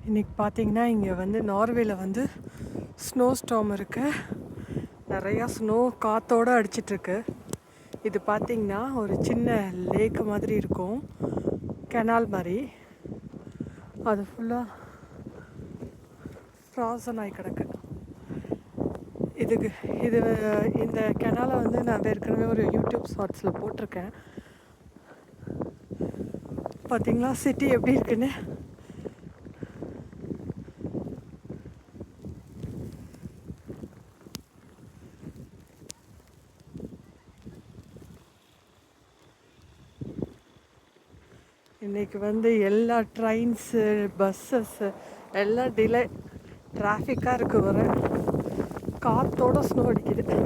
இன்றைக்கி பார்த்தீங்கன்னா இங்கே வந்து நார்வேல வந்து ஸ்னோ ஸ்டார்ம் இருக்குது. நிறையா ஸ்னோ காற்றோடு அடிச்சிட்ருக்கு. இது பார்த்திங்கன்னா ஒரு சின்ன லேக்கு மாதிரி இருக்கும், கெனால் மாதிரி. அது ஃபுல்லாக ஃப்ராசன் ஆகி கிடக்கு. இந்த கெனாலை வந்து நான் ஏற்கனவே ஒரு யூடியூப் ஷார்ட்ஸில் போட்டிருக்கேன். பார்த்திங்களா சிட்டி எப்படி இருக்குன்னு. இன்றைக்கி வந்து எல்லா ட்ரெயின்ஸு பஸ்ஸஸ்ஸு எல்லாம் டிலே, டிராஃபிக்காக இருக்குது. வர காற்றோட ஸ்னோ அடிக்குது.